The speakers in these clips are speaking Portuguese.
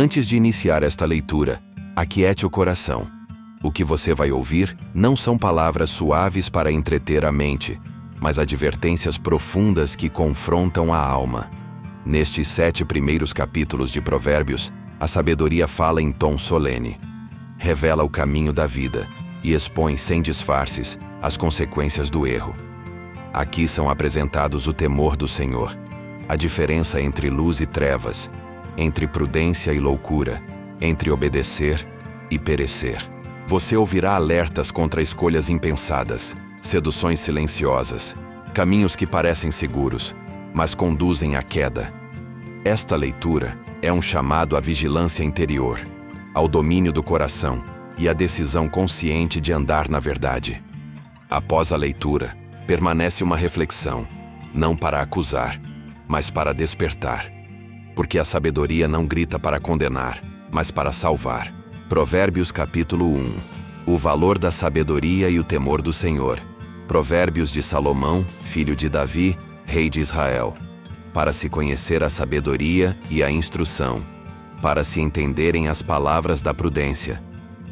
Antes de iniciar esta leitura, aquiete o coração. O que você vai ouvir não são palavras suaves para entreter a mente, mas advertências profundas que confrontam a alma. Nestes 7 primeiros capítulos de Provérbios, a sabedoria fala em tom solene. Revela o caminho da vida e expõe sem disfarces as consequências do erro. Aqui são apresentados o temor do Senhor, a diferença entre luz e trevas, entre prudência e loucura, entre obedecer e perecer. Você ouvirá alertas contra escolhas impensadas, seduções silenciosas, caminhos que parecem seguros, mas conduzem à queda. Esta leitura é um chamado à vigilância interior, ao domínio do coração e à decisão consciente de andar na verdade. Após a leitura, permanece uma reflexão, não para acusar, mas para despertar. Porque a sabedoria não grita para condenar, mas para salvar. Provérbios capítulo 1. O valor da sabedoria e o temor do Senhor. Provérbios de Salomão, filho de Davi, rei de Israel. Para se conhecer a sabedoria e a instrução, para se entenderem as palavras da prudência,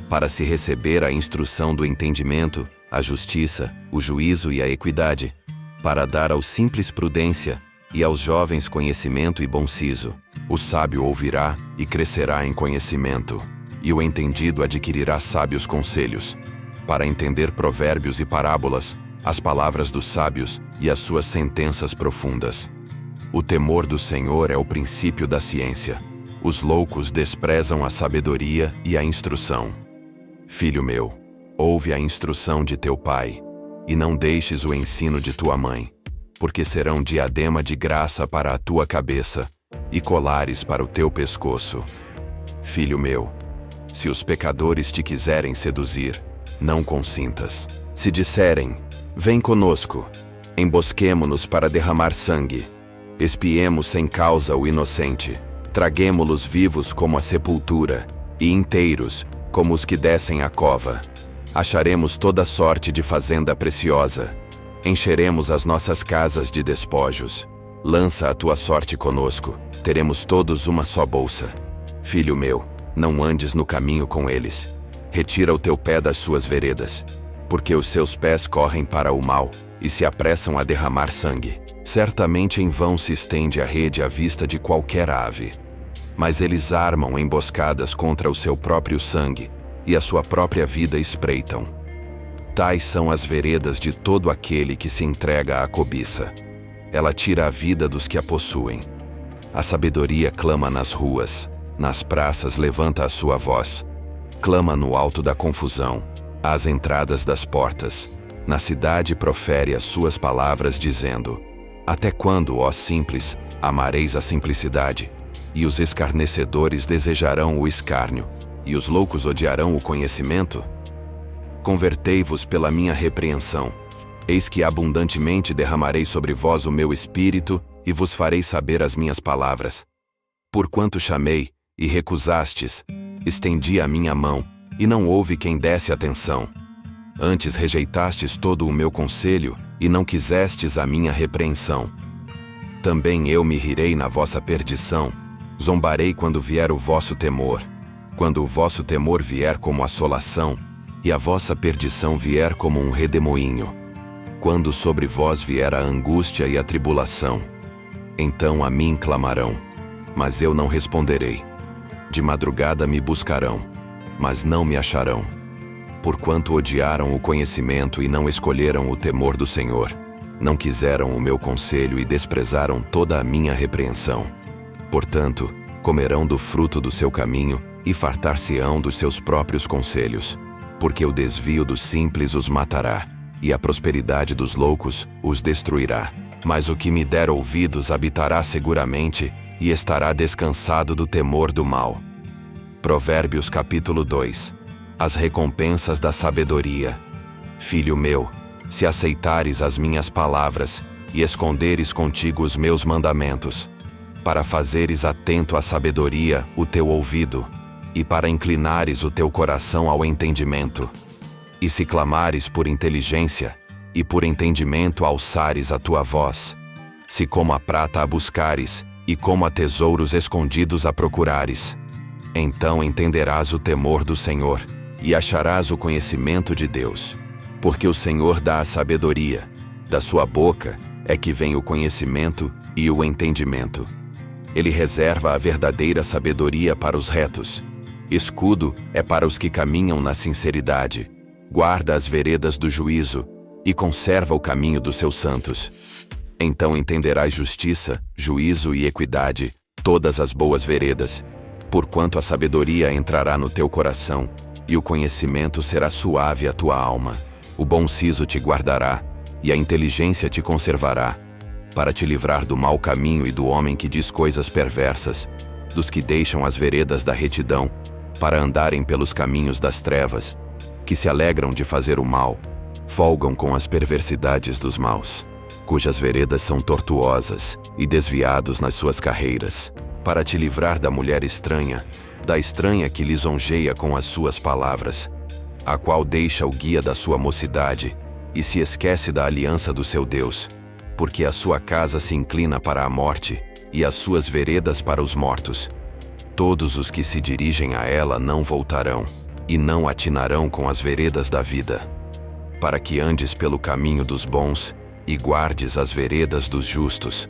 para se receber a instrução do entendimento, a justiça, o juízo e a equidade, para dar ao simples prudência e aos jovens conhecimento e bom siso. O sábio ouvirá e crescerá em conhecimento, e o entendido adquirirá sábios conselhos, para entender provérbios e parábolas, as palavras dos sábios e as suas sentenças profundas. O temor do Senhor é o princípio da ciência. Os loucos desprezam a sabedoria e a instrução. Filho meu, ouve a instrução de teu pai, e não deixes o ensino de tua mãe, porque serão diadema de graça para a tua cabeça e colares para o teu pescoço. Filho meu, se os pecadores te quiserem seduzir, não consintas. Se disserem, vem conosco, embosquemo-nos para derramar sangue, espiemos sem causa o inocente, traguemo-los vivos como a sepultura, e inteiros, como os que descem à cova. Acharemos toda sorte de fazenda preciosa, encheremos as nossas casas de despojos. Lança a tua sorte conosco, teremos todos uma só bolsa. Filho meu, não andes no caminho com eles. Retira o teu pé das suas veredas, porque os seus pés correm para o mal e se apressam a derramar sangue. Certamente em vão se estende a rede à vista de qualquer ave, mas eles armam emboscadas contra o seu próprio sangue e a sua própria vida espreitam. Tais são as veredas de todo aquele que se entrega à cobiça. Ela tira a vida dos que a possuem. A sabedoria clama nas ruas, nas praças levanta a sua voz. Clama no alto da confusão, às entradas das portas. Na cidade profere as suas palavras dizendo: até quando, ó simples, amareis a simplicidade? E os escarnecedores desejarão o escárnio, e os loucos odiarão o conhecimento? Convertei-vos pela minha repreensão. Eis que abundantemente derramarei sobre vós o meu espírito, e vos farei saber as minhas palavras. Porquanto chamei, e recusastes, estendi a minha mão, e não houve quem desse atenção. Antes rejeitastes todo o meu conselho, e não quisestes a minha repreensão. Também eu me rirei na vossa perdição, zombarei quando vier o vosso temor. Quando o vosso temor vier como assolação, e a vossa perdição vier como um redemoinho. Quando sobre vós vier a angústia e a tribulação, então a mim clamarão, mas eu não responderei. De madrugada me buscarão, mas não me acharão. Porquanto odiaram o conhecimento e não escolheram o temor do Senhor, não quiseram o meu conselho e desprezaram toda a minha repreensão. Portanto, comerão do fruto do seu caminho e fartar-se-ão dos seus próprios conselhos, porque o desvio dos simples os matará, e a prosperidade dos loucos os destruirá. Mas o que me der ouvidos habitará seguramente, e estará descansado do temor do mal. Provérbios capítulo 2. As recompensas da sabedoria. Filho meu, se aceitares as minhas palavras, e esconderes contigo os meus mandamentos, para fazeres atento à sabedoria o teu ouvido, e para inclinares o teu coração ao entendimento, e se clamares por inteligência, e por entendimento alçares a tua voz, se como a prata a buscares, e como a tesouros escondidos a procurares, Então entenderás o temor do Senhor, e acharás o conhecimento de Deus. Porque o Senhor dá a sabedoria, da sua boca é que vem o conhecimento e o entendimento. Ele reserva a verdadeira sabedoria para os retos. Escudo é para os que caminham na sinceridade. Guarda as veredas do juízo e conserva o caminho dos seus santos. Então entenderás justiça, juízo e equidade, todas as boas veredas. Porquanto a sabedoria entrará no teu coração, e o conhecimento será suave à tua alma. O bom siso te guardará, e a inteligência te conservará, para te livrar do mau caminho e do homem que diz coisas perversas, dos que deixam as veredas da retidão, para andarem pelos caminhos das trevas, que se alegram de fazer o mal, folgam com as perversidades dos maus, cujas veredas são tortuosas, e desviados nas suas carreiras, para te livrar da mulher estranha, da estranha que lisonjeia com as suas palavras, a qual deixa o guia da sua mocidade, e se esquece da aliança do seu Deus, porque a sua casa se inclina para a morte, e as suas veredas para os mortos. Todos os que se dirigem a ela não voltarão, e não atinarão com as veredas da vida. Para que andes pelo caminho dos bons, e guardes as veredas dos justos,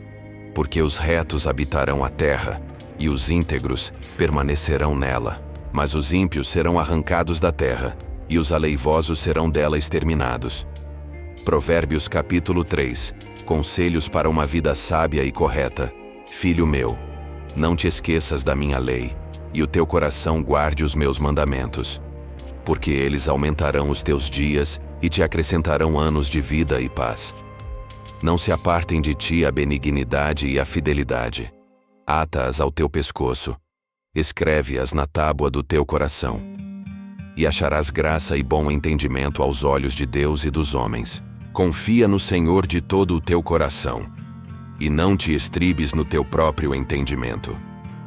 porque os retos habitarão a terra, e os íntegros permanecerão nela. Mas os ímpios serão arrancados da terra, e os aleivosos serão dela exterminados. Provérbios capítulo 3. Conselhos para uma vida sábia e correta. Filho meu, não te esqueças da minha lei, e o teu coração guarde os meus mandamentos. Porque eles aumentarão os teus dias, e te acrescentarão anos de vida e paz. Não se apartem de ti a benignidade e a fidelidade. Ata-as ao teu pescoço. Escreve-as na tábua do teu coração. E acharás graça e bom entendimento aos olhos de Deus e dos homens. Confia no Senhor de todo o teu coração. E não te estribes no teu próprio entendimento.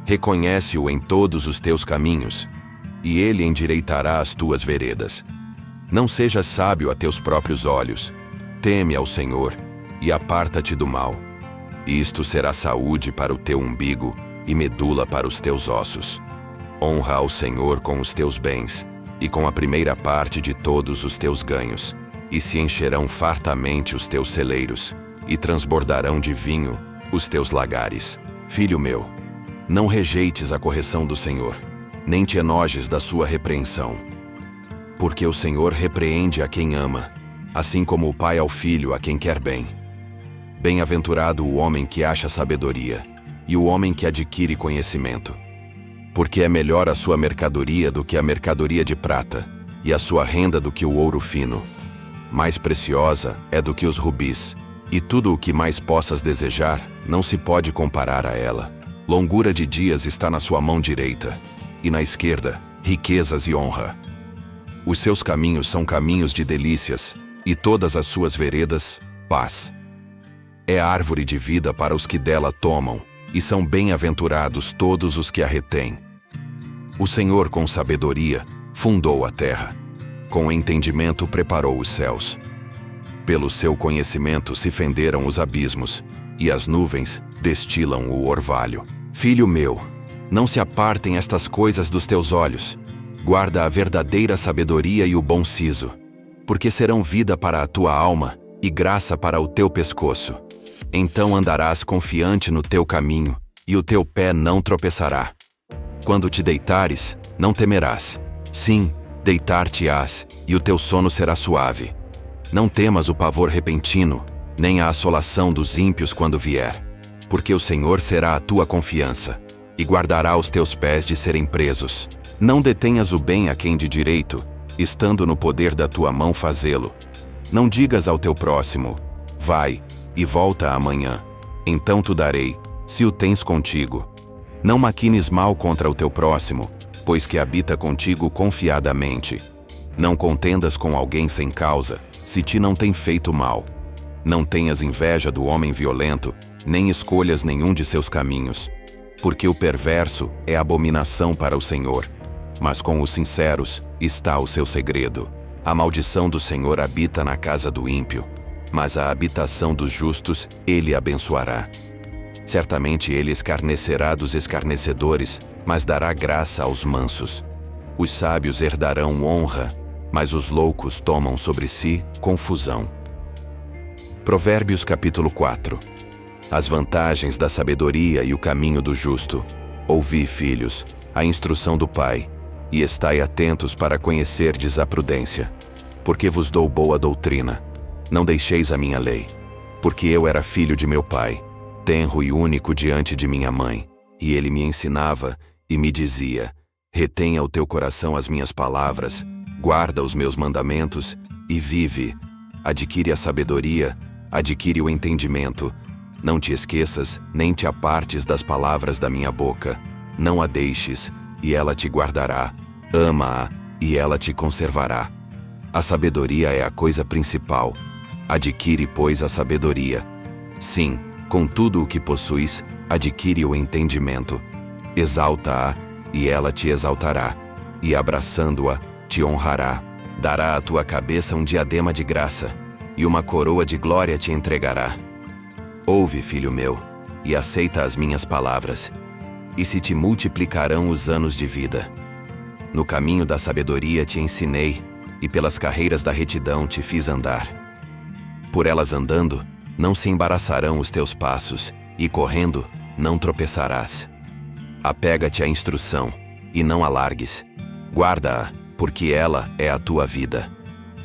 Reconhece-o em todos os teus caminhos, e ele endireitará as tuas veredas. Não sejas sábio a teus próprios olhos. Teme ao Senhor, e aparta-te do mal. Isto será saúde para o teu umbigo e medula para os teus ossos. Honra ao Senhor com os teus bens, e com a primeira parte de todos os teus ganhos, e se encherão fartamente os teus celeiros, e transbordarão de vinho os teus lagares. Filho meu, não rejeites a correção do Senhor, nem te enojes da sua repreensão. Porque o Senhor repreende a quem ama, assim como o pai ao filho a quem quer bem. Bem-aventurado o homem que acha sabedoria, e o homem que adquire conhecimento. Porque é melhor a sua mercadoria do que a mercadoria de prata, e a sua renda do que o ouro fino. Mais preciosa é do que os rubis, e tudo o que mais possas desejar não se pode comparar a ela. Longura de dias está na sua mão direita, e na esquerda, riquezas e honra. Os seus caminhos são caminhos de delícias, e todas as suas veredas, paz. É árvore de vida para os que dela tomam, e são bem-aventurados todos os que a retêm. O Senhor, com sabedoria, fundou a terra. Com entendimento preparou os céus. Pelo seu conhecimento se fenderam os abismos, e as nuvens destilam o orvalho. Filho meu, não se apartem estas coisas dos teus olhos. Guarda a verdadeira sabedoria e o bom siso, porque serão vida para a tua alma e graça para o teu pescoço. Então andarás confiante no teu caminho, e o teu pé não tropeçará. Quando te deitares, não temerás. Sim, deitar-te-ás, e o teu sono será suave. Não temas o pavor repentino, nem a assolação dos ímpios quando vier. Porque o Senhor será a tua confiança, e guardará os teus pés de serem presos. Não detenhas o bem a quem de direito, estando no poder da tua mão fazê-lo. Não digas ao teu próximo, vai, e volta amanhã. Então tu darei, se o tens contigo. Não maquines mal contra o teu próximo, pois que habita contigo confiadamente. Não contendas com alguém sem causa, se te não tem feito mal. Não tenhas inveja do homem violento, nem escolhas nenhum de seus caminhos. Porque o perverso é abominação para o Senhor, mas com os sinceros está o seu segredo. A maldição do Senhor habita na casa do ímpio, mas a habitação dos justos ele abençoará. Certamente ele escarnecerá dos escarnecedores, mas dará graça aos mansos. Os sábios herdarão honra, mas os loucos tomam sobre si confusão. Provérbios capítulo 4. As vantagens da sabedoria e o caminho do justo. Ouvi, filhos, a instrução do Pai, e estai atentos para conhecerdes a prudência. Porque vos dou boa doutrina. Não deixeis a minha lei. Porque eu era filho de meu pai, tenro e único diante de minha mãe, e ele me ensinava e me dizia: retenha o teu coração as minhas palavras, guarda os meus mandamentos e vive. Adquire a sabedoria, adquire o entendimento. Não te esqueças, nem te apartes das palavras da minha boca. Não a deixes, e ela te guardará. Ama-a, e ela te conservará. A sabedoria é a coisa principal. Adquire, pois, a sabedoria. Sim, com tudo o que possuis, adquire o entendimento. Exalta-a, e ela te exaltará, e abraçando-a, te honrará. Dará à tua cabeça um diadema de graça, e uma coroa de glória te entregará. Ouve, filho meu, e aceita as minhas palavras, e se te multiplicarão os anos de vida. No caminho da sabedoria te ensinei, e pelas carreiras da retidão te fiz andar. Por elas andando, não se embaraçarão os teus passos, e correndo, não tropeçarás. Apega-te à instrução, e não a largues. Guarda-a, porque ela é a tua vida.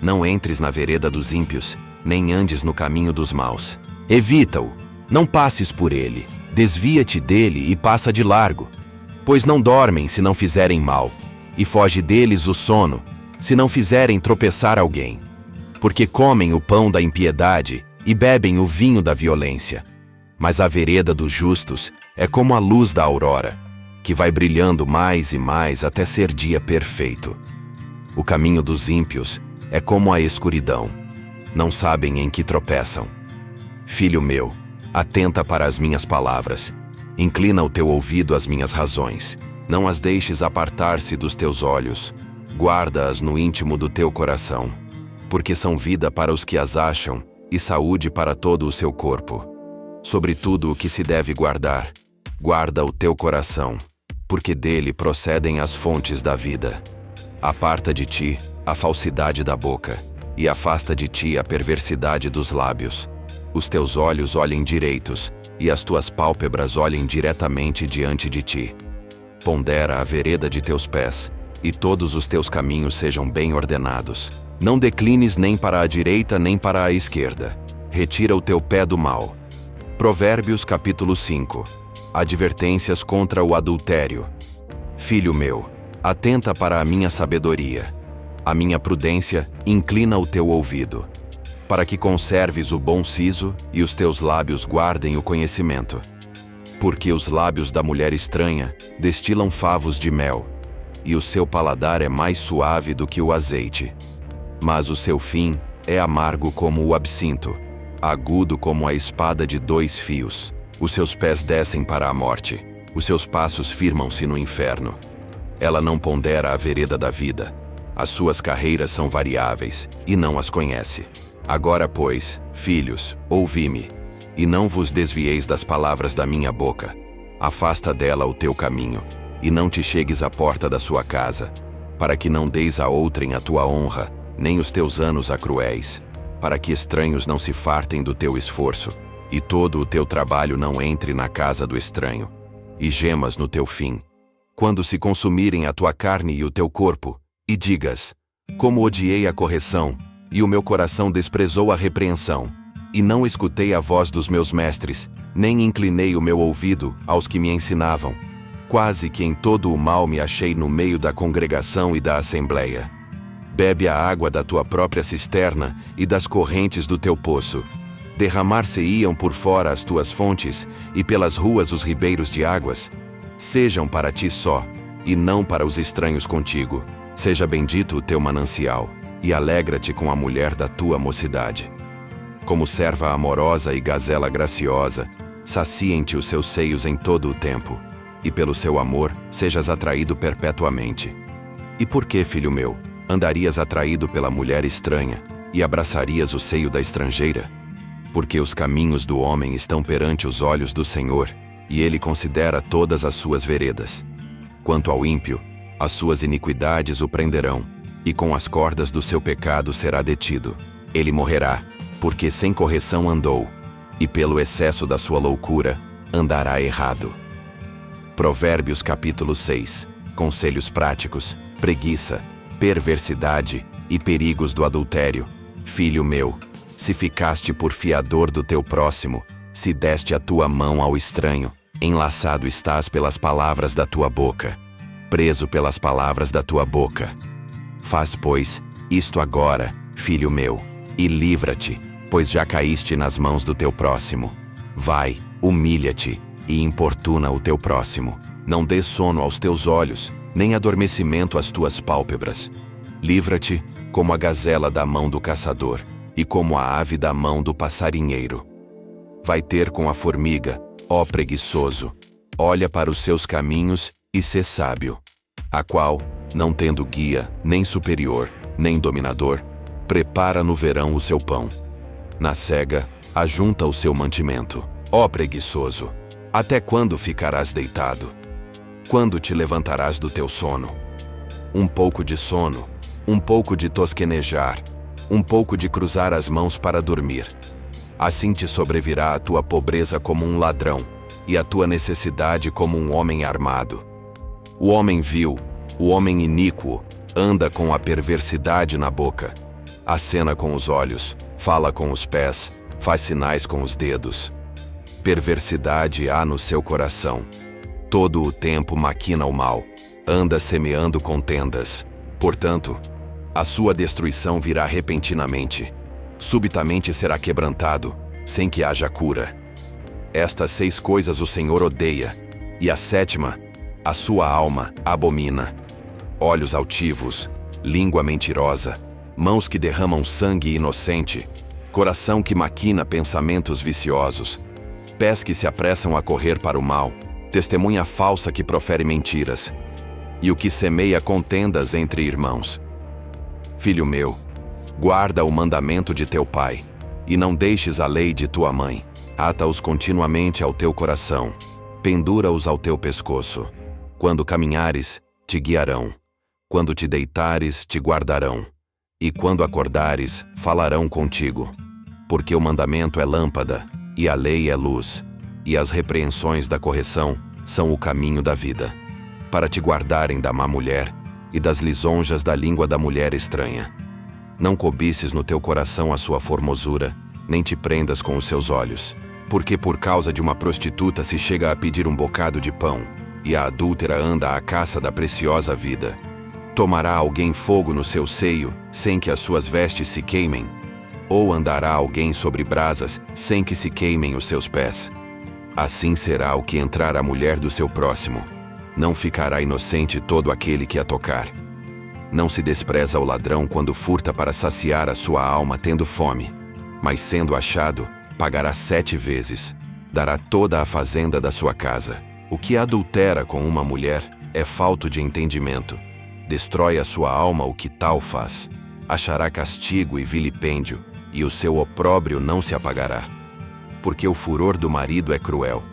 Não entres na vereda dos ímpios, nem andes no caminho dos maus. Evita-o, não passes por ele. Desvia-te dele e passa de largo. Pois não dormem se não fizerem mal, e foge deles o sono, se não fizerem tropeçar alguém. Porque comem o pão da impiedade e bebem o vinho da violência. Mas a vereda dos justos é como a luz da aurora, que vai brilhando mais e mais até ser dia perfeito. O caminho dos ímpios é como a escuridão. Não sabem em que tropeçam. Filho meu, atenta para as minhas palavras. Inclina o teu ouvido às minhas razões. Não as deixes apartar-se dos teus olhos. Guarda-as no íntimo do teu coração. Porque são vida para os que as acham e saúde para todo o seu corpo. Sobre tudo o que se deve guardar, guarda o teu coração, porque dele procedem as fontes da vida. Aparta de ti a falsidade da boca, e afasta de ti a perversidade dos lábios. Os teus olhos olhem direitos, e as tuas pálpebras olhem diretamente diante de ti. Pondera a vereda de teus pés, e todos os teus caminhos sejam bem ordenados. Não declines nem para a direita nem para a esquerda. Retira o teu pé do mal. Provérbios capítulo 5. Advertências contra o adultério. Filho meu, atenta para a minha sabedoria. A minha prudência, inclina o teu ouvido. Para que conserves o bom siso e os teus lábios guardem o conhecimento. Porque os lábios da mulher estranha destilam favos de mel, e o seu paladar é mais suave do que o azeite. Mas o seu fim é amargo como o absinto, agudo como a espada de 2 fios. Os seus pés descem para a morte, os seus passos firmam-se no inferno. Ela não pondera a vereda da vida. As suas carreiras são variáveis, e não as conhece. Agora, pois, filhos, ouvi-me, e não vos desvieis das palavras da minha boca. Afasta dela o teu caminho, e não te chegues à porta da sua casa, para que não deis a outrem a tua honra, nem os teus anos a cruéis, para que estranhos não se fartem do teu esforço, e todo o teu trabalho não entre na casa do estranho, e gemas no teu fim, quando se consumirem a tua carne e o teu corpo, e digas: como odiei a correção, e o meu coração desprezou a repreensão, e não escutei a voz dos meus mestres, nem inclinei o meu ouvido aos que me ensinavam. Quase que em todo o mal me achei no meio da congregação e da assembleia. Bebe a água da tua própria cisterna e das correntes do teu poço. Derramar-se-iam por fora as tuas fontes, e pelas ruas os ribeiros de águas. Sejam para ti só, e não para os estranhos contigo. Seja bendito o teu manancial, e alegra-te com a mulher da tua mocidade. Como serva amorosa e gazela graciosa, saciem-te os seus seios em todo o tempo, e pelo seu amor sejas atraído perpetuamente. E por que, filho meu, andarias atraído pela mulher estranha, e abraçarias o seio da estrangeira? Porque os caminhos do homem estão perante os olhos do Senhor, e ele considera todas as suas veredas. Quanto ao ímpio, as suas iniquidades o prenderão, e com as cordas do seu pecado será detido. Ele morrerá, porque sem correção andou, e pelo excesso da sua loucura, andará errado. Provérbios capítulo 6. Conselhos práticos, preguiça, perversidade e perigos do adultério. Filho meu, se ficaste por fiador do teu próximo, se deste a tua mão ao estranho, enlaçado estás pelas palavras da tua boca, preso pelas palavras da tua boca. Faz, pois, isto agora, filho meu, e livra-te, pois já caíste nas mãos do teu próximo. Vai, humilha-te, e importuna o teu próximo. Não dê sono aos teus olhos, nem adormecimento às tuas pálpebras. Livra-te, como a gazela da mão do caçador, e como a ave da mão do passarinheiro. Vai ter com a formiga, ó preguiçoso, olha para os seus caminhos e sê sábio, a qual, não tendo guia, nem superior, nem dominador, prepara no verão o seu pão. Na cega, ajunta o seu mantimento. Ó preguiçoso, até quando ficarás deitado? Quando te levantarás do teu sono? Um pouco de sono, um pouco de tosquenejar, um pouco de cruzar as mãos para dormir. Assim te sobrevirá a tua pobreza como um ladrão, e a tua necessidade como um homem armado. O homem vil, o homem iníquo, anda com a perversidade na boca. Acena com os olhos, fala com os pés, faz sinais com os dedos. Perversidade há no seu coração. Todo o tempo maquina o mal, anda semeando contendas. Portanto, a sua destruição virá repentinamente. Subitamente será quebrantado, sem que haja cura. Estas 6 coisas o Senhor odeia, e a 7ª, a sua alma abomina. Olhos altivos, língua mentirosa, mãos que derramam sangue inocente, coração que maquina pensamentos viciosos, pés que se apressam a correr para o mal, testemunha falsa que profere mentiras, e o que semeia contendas entre irmãos. Filho meu, guarda o mandamento de teu pai, e não deixes a lei de tua mãe. Ata-os continuamente ao teu coração, pendura-os ao teu pescoço. Quando caminhares, te guiarão. Quando te deitares, te guardarão. E quando acordares, falarão contigo. Porque o mandamento é lâmpada, e a lei é luz, e as repreensões da correção são o caminho da vida, para te guardarem da má mulher e das lisonjas da língua da mulher estranha. Não cobices no teu coração a sua formosura, nem te prendas com os seus olhos, porque por causa de uma prostituta se chega a pedir um bocado de pão, e a adúltera anda à caça da preciosa vida. Tomará alguém fogo no seu seio, sem que as suas vestes se queimem? Ou andará alguém sobre brasas, sem que se queimem os seus pés? Assim será o que entrar a mulher do seu próximo. Não ficará inocente todo aquele que a tocar. Não se despreza o ladrão quando furta para saciar a sua alma tendo fome, mas sendo achado, pagará 7 vezes, dará toda a fazenda da sua casa. O que adultera com uma mulher é falto de entendimento. Destrói a sua alma o que tal faz. Achará castigo e vilipêndio, e o seu opróbrio não se apagará. Porque o furor do marido é cruel,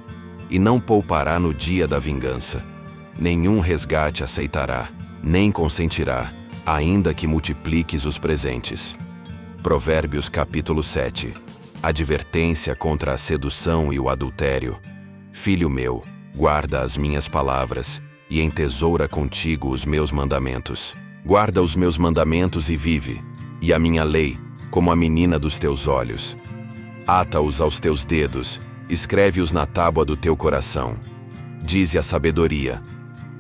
e não poupará no dia da vingança. Nenhum resgate aceitará, nem consentirá, ainda que multipliques os presentes. Provérbios capítulo 7. Advertência contra a sedução e o adultério. Filho meu, guarda as minhas palavras, e entesoura contigo os meus mandamentos. Guarda os meus mandamentos e vive, e a minha lei, como a menina dos teus olhos. Ata-os aos teus dedos, escreve-os na tábua do teu coração. Dize a sabedoria: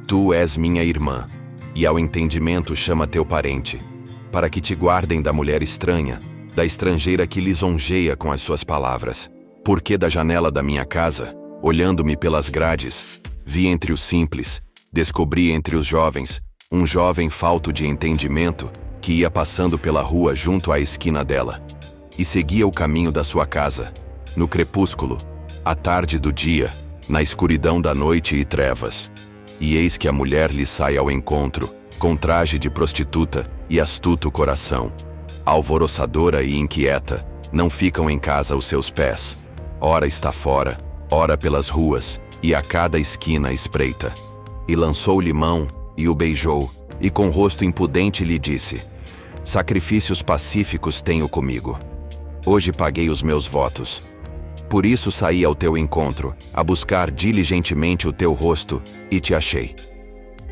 tu és minha irmã, e ao entendimento chama teu parente, para que te guardem da mulher estranha, da estrangeira que lisonjeia com as suas palavras. Porque da janela da minha casa, olhando-me pelas grades, vi entre os simples, descobri entre os jovens, um jovem falto de entendimento, que ia passando pela rua junto à esquina dela, e seguia o caminho da sua casa, no crepúsculo, à tarde do dia, na escuridão da noite e trevas. E eis que a mulher lhe sai ao encontro, com traje de prostituta e astuto coração. Alvoroçadora e inquieta, Não ficam em casa os seus pés. Ora está fora, ora pelas ruas, e a cada esquina espreita. E lançou-lhe mão, e o beijou, e com rosto impudente lhe disse: sacrifícios pacíficos tenho comigo. Hoje paguei os meus votos. Por isso saí ao teu encontro, a buscar diligentemente o teu rosto, e te achei.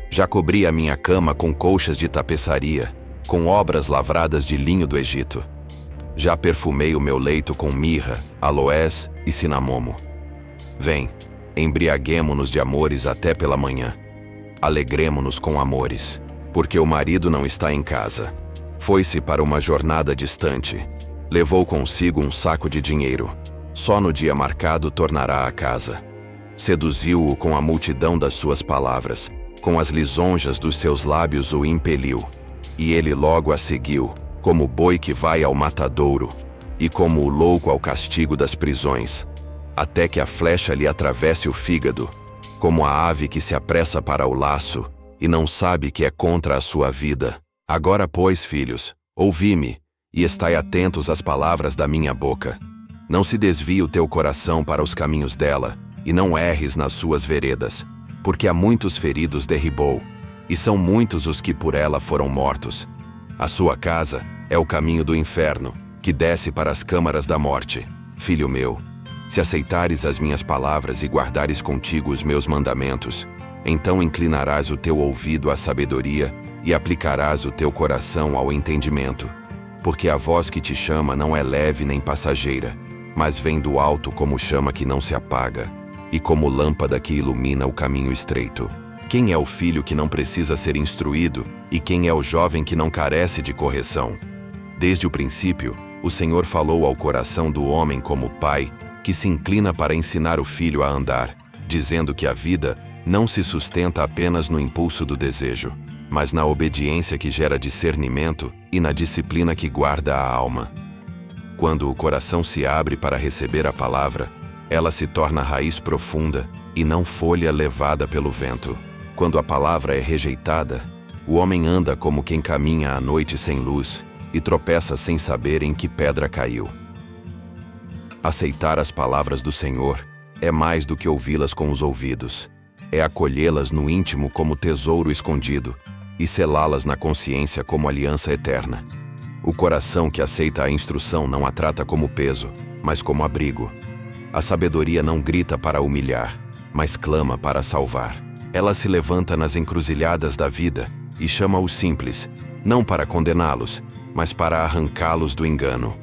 Já cobri a minha cama com colchas de tapeçaria, com obras lavradas de linho do Egito. Já perfumei o meu leito com mirra, aloés e cinamomo. Vem, embriaguemo-nos de amores até pela manhã. Alegremo-nos com amores, porque o marido não está em casa. Foi-se para uma jornada distante. Levou consigo um saco de dinheiro. Só no dia marcado tornará a casa. Seduziu-o com a multidão das suas palavras. Com as lisonjas dos seus lábios o impeliu. E ele logo a seguiu, como o boi que vai ao matadouro, e como o louco ao castigo das prisões, até que a flecha lhe atravesse o fígado, como a ave que se apressa para o laço, e não sabe que é contra a sua vida. Agora, pois, filhos, ouvi-me, e estai atentos às palavras da minha boca. Não se desvie o teu coração para os caminhos dela, e não erres nas suas veredas, porque há muitos feridos derribou, e são muitos os que por ela foram mortos. A sua casa é o caminho do inferno, que desce para as câmaras da morte. Filho meu, se aceitares as minhas palavras e guardares contigo os meus mandamentos, então inclinarás o teu ouvido à sabedoria e aplicarás o teu coração ao entendimento. Porque a voz que te chama não é leve nem passageira, mas vem do alto como chama que não se apaga, e como lâmpada que ilumina o caminho estreito. Quem é o filho que não precisa ser instruído, e quem é o jovem que não carece de correção? Desde o princípio, o Senhor falou ao coração do homem como pai, que se inclina para ensinar o filho a andar, dizendo que a vida não se sustenta apenas no impulso do desejo, mas na obediência que gera discernimento e na disciplina que guarda a alma. Quando o coração se abre para receber a palavra, ela se torna raiz profunda e não folha levada pelo vento. Quando a palavra é rejeitada, o homem anda como quem caminha à noite sem luz e tropeça sem saber em que pedra caiu. Aceitar as palavras do Senhor é mais do que ouvi-las com os ouvidos. É acolhê-las no íntimo como tesouro escondido e selá-las na consciência como aliança eterna. O coração que aceita a instrução não a trata como peso, mas como abrigo. A sabedoria não grita para humilhar, mas clama para salvar. Ela se levanta nas encruzilhadas da vida e chama os simples, não para condená-los, mas para arrancá-los do engano.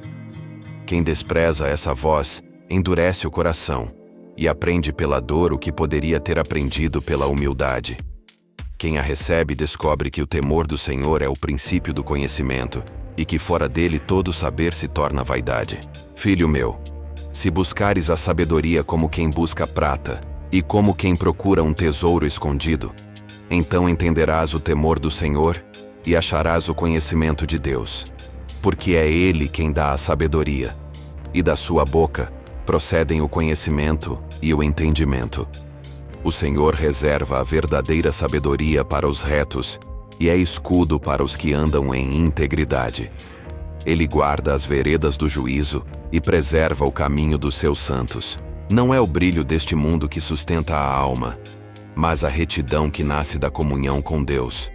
Quem despreza essa voz, endurece o coração e aprende pela dor o que poderia ter aprendido pela humildade. Quem a recebe descobre que o temor do Senhor é o princípio do conhecimento e que fora dele todo saber se torna vaidade. Filho meu, se buscares a sabedoria como quem busca prata e como quem procura um tesouro escondido, então entenderás o temor do Senhor e acharás o conhecimento de Deus. Porque é Ele quem dá a sabedoria, e da sua boca procedem o conhecimento e o entendimento. O Senhor reserva a verdadeira sabedoria para os retos e é escudo para os que andam em integridade. Ele guarda as veredas do juízo e preserva o caminho dos seus santos. Não é o brilho deste mundo que sustenta a alma, mas a retidão que nasce da comunhão com Deus.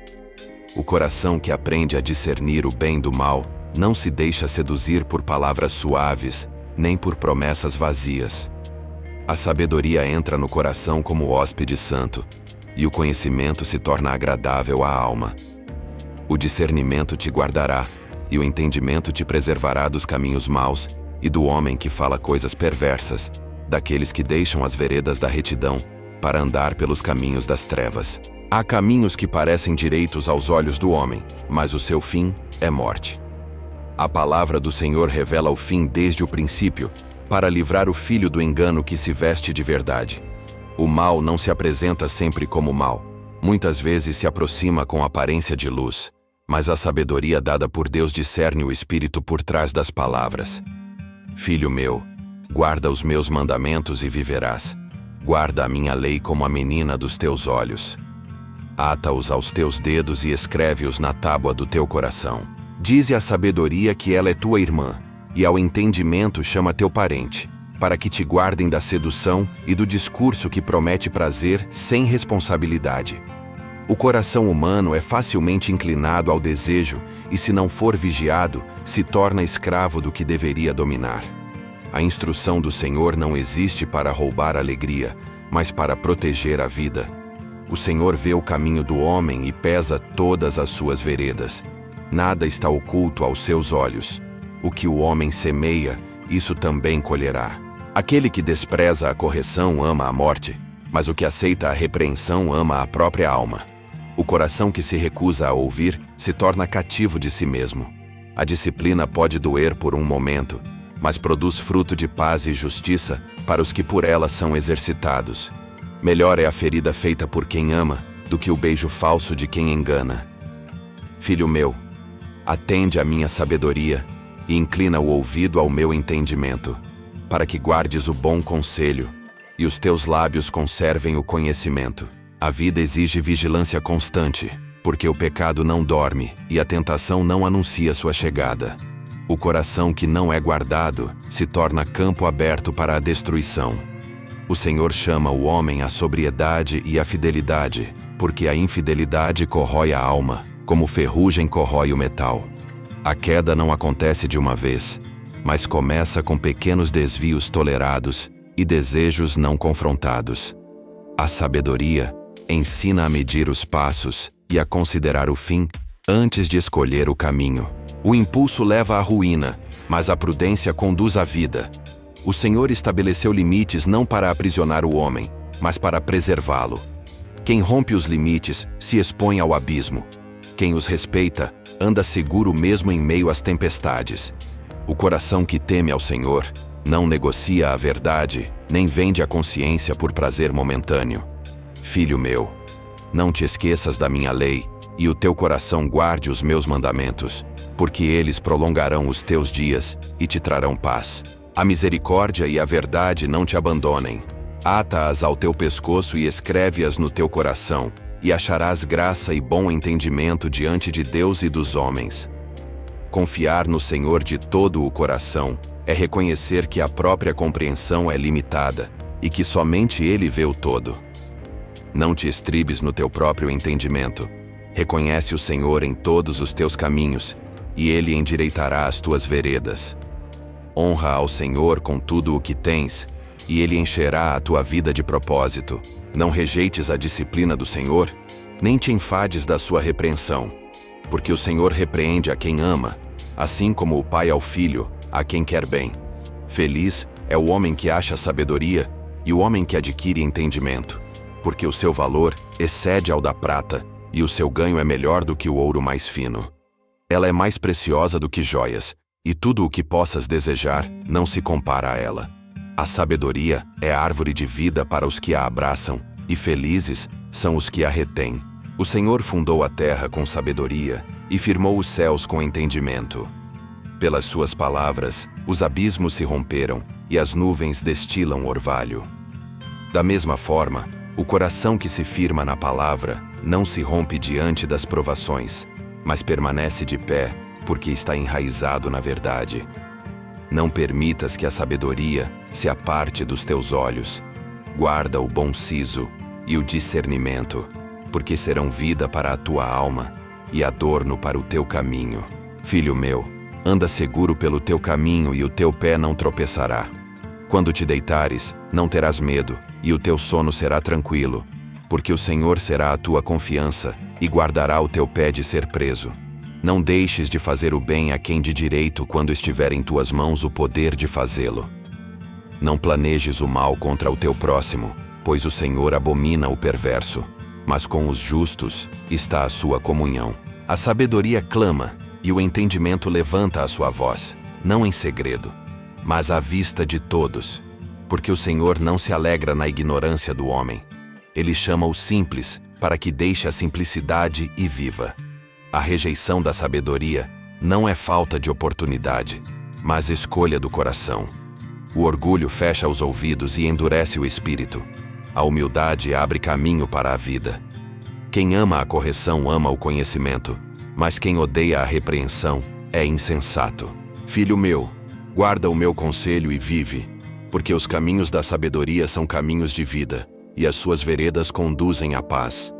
O coração que aprende a discernir o bem do mal não se deixa seduzir por palavras suaves, nem por promessas vazias. A sabedoria entra no coração como hóspede santo, e o conhecimento se torna agradável à alma. O discernimento te guardará, e o entendimento te preservará dos caminhos maus e do homem que fala coisas perversas, daqueles que deixam as veredas da retidão para andar pelos caminhos das trevas. Há caminhos que parecem direitos aos olhos do homem, mas o seu fim é morte. A palavra do Senhor revela o fim desde o princípio, para livrar o filho do engano que se veste de verdade. O mal não se apresenta sempre como mal. Muitas vezes se aproxima com aparência de luz, mas a sabedoria dada por Deus discerne o espírito por trás das palavras. Filho meu, guarda os meus mandamentos e viverás. Guarda a minha lei como a menina dos teus olhos. Ata-os aos teus dedos e escreve-os na tábua do teu coração. Dize à sabedoria que ela é tua irmã, e ao entendimento chama teu parente, para que te guardem da sedução e do discurso que promete prazer sem responsabilidade. O coração humano é facilmente inclinado ao desejo e, se não for vigiado, se torna escravo do que deveria dominar. A instrução do Senhor não existe para roubar a alegria, mas para proteger a vida. O Senhor vê o caminho do homem e pesa todas as suas veredas. Nada está oculto aos seus olhos. O que o homem semeia, isso também colherá. Aquele que despreza a correção ama a morte, mas o que aceita a repreensão ama a própria alma. O coração que se recusa a ouvir se torna cativo de si mesmo. A disciplina pode doer por um momento, mas produz fruto de paz e justiça para os que por ela são exercitados. Melhor é a ferida feita por quem ama do que o beijo falso de quem engana. Filho meu, atende à minha sabedoria e inclina o ouvido ao meu entendimento, para que guardes o bom conselho e os teus lábios conservem o conhecimento. A vida exige vigilância constante, porque o pecado não dorme e a tentação não anuncia sua chegada. O coração que não é guardado se torna campo aberto para a destruição. O Senhor chama o homem à sobriedade e à fidelidade, porque a infidelidade corrói a alma, como ferrugem corrói o metal. A queda não acontece de uma vez, mas começa com pequenos desvios tolerados e desejos não confrontados. A sabedoria ensina a medir os passos e a considerar o fim antes de escolher o caminho. O impulso leva à ruína, mas a prudência conduz à vida. O Senhor estabeleceu limites não para aprisionar o homem, mas para preservá-lo. Quem rompe os limites se expõe ao abismo. Quem os respeita anda seguro mesmo em meio às tempestades. O coração que teme ao Senhor não negocia a verdade, nem vende a consciência por prazer momentâneo. Filho meu, não te esqueças da minha lei, e o teu coração guarde os meus mandamentos, porque eles prolongarão os teus dias e te trarão paz. A misericórdia e a verdade não te abandonem. Ata-as ao teu pescoço e escreve-as no teu coração, e acharás graça e bom entendimento diante de Deus e dos homens. Confiar no Senhor de todo o coração é reconhecer que a própria compreensão é limitada e que somente Ele vê o todo. Não te estribes no teu próprio entendimento. Reconhece o Senhor em todos os teus caminhos, e Ele endireitará as tuas veredas. Honra ao Senhor com tudo o que tens, e Ele encherá a tua vida de propósito. Não rejeites a disciplina do Senhor, nem te enfades da sua repreensão, porque o Senhor repreende a quem ama, assim como o pai ao filho, a quem quer bem. Feliz é o homem que acha sabedoria e o homem que adquire entendimento, porque o seu valor excede ao da prata e o seu ganho é melhor do que o ouro mais fino. Ela é mais preciosa do que joias, e tudo o que possas desejar não se compara a ela. A sabedoria é a árvore de vida para os que a abraçam, e felizes são os que a retêm. O Senhor fundou a terra com sabedoria e firmou os céus com entendimento. Pelas suas palavras, os abismos se romperam e as nuvens destilam orvalho. Da mesma forma, o coração que se firma na palavra não se rompe diante das provações, mas permanece de pé porque está enraizado na verdade. Não permitas que a sabedoria se aparte dos teus olhos. Guarda o bom siso e o discernimento, porque serão vida para a tua alma e adorno para o teu caminho. Filho meu, anda seguro pelo teu caminho e o teu pé não tropeçará. Quando te deitares, não terás medo, e o teu sono será tranquilo, porque o Senhor será a tua confiança e guardará o teu pé de ser preso. Não deixes de fazer o bem a quem de direito quando estiver em tuas mãos o poder de fazê-lo. Não planejes o mal contra o teu próximo, pois o Senhor abomina o perverso, mas com os justos está a sua comunhão. A sabedoria clama, e o entendimento levanta a sua voz, não em segredo, mas à vista de todos, porque o Senhor não se alegra na ignorância do homem. Ele chama o simples para que deixe a simplicidade e viva. A rejeição da sabedoria não é falta de oportunidade, mas escolha do coração. O orgulho fecha os ouvidos e endurece o espírito. A humildade abre caminho para a vida. Quem ama a correção ama o conhecimento, mas quem odeia a repreensão é insensato. Filho meu, Guarda o meu conselho e vive, porque os caminhos da sabedoria são caminhos de vida, e as suas veredas conduzem à paz.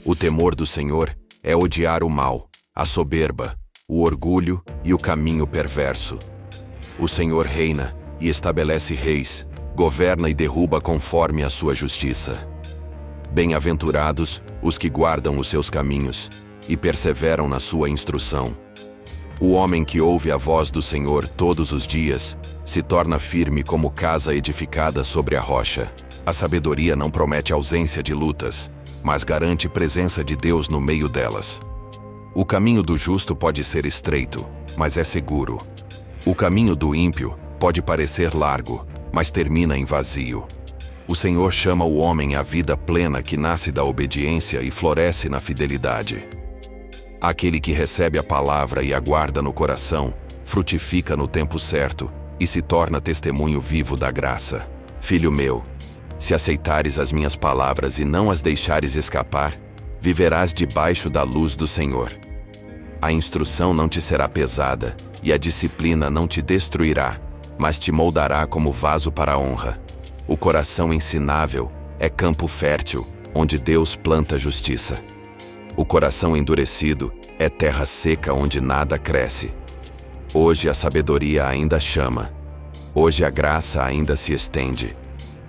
O temor do Senhor é odiar o mal, a soberba, o orgulho e o caminho perverso. O Senhor reina e estabelece reis, governa e derruba conforme a sua justiça. Bem-aventurados os que guardam os seus caminhos e perseveram na sua instrução. O homem que ouve a voz do Senhor todos os dias se torna firme como casa edificada sobre a rocha. A sabedoria não promete ausência de lutas, mas garante presença de Deus no meio delas. O caminho do justo pode ser estreito, mas é seguro. O caminho do ímpio pode parecer largo, mas termina em vazio. O Senhor chama o homem à vida plena que nasce da obediência e floresce na fidelidade. Aquele que recebe a palavra e a guarda no coração, frutifica no tempo certo e se torna testemunho vivo da graça. Filho meu, se aceitares as minhas palavras e não as deixares escapar, viverás debaixo da luz do Senhor. A instrução não te será pesada e a disciplina não te destruirá, mas te moldará como vaso para a honra. O coração ensinável é campo fértil, onde Deus planta justiça. O coração endurecido é terra seca onde nada cresce. Hoje a sabedoria ainda chama. Hoje a graça ainda se estende.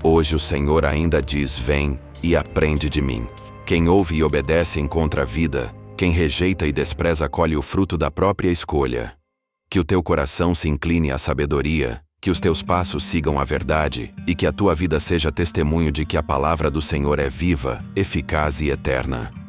Hoje o Senhor ainda diz: vem e aprende de mim. Quem ouve e obedece encontra a vida. Quem rejeita e despreza colhe o fruto da própria escolha. Que o teu coração se incline à sabedoria, que os teus passos sigam a verdade, e que a tua vida seja testemunho de que a palavra do Senhor é viva, eficaz e eterna.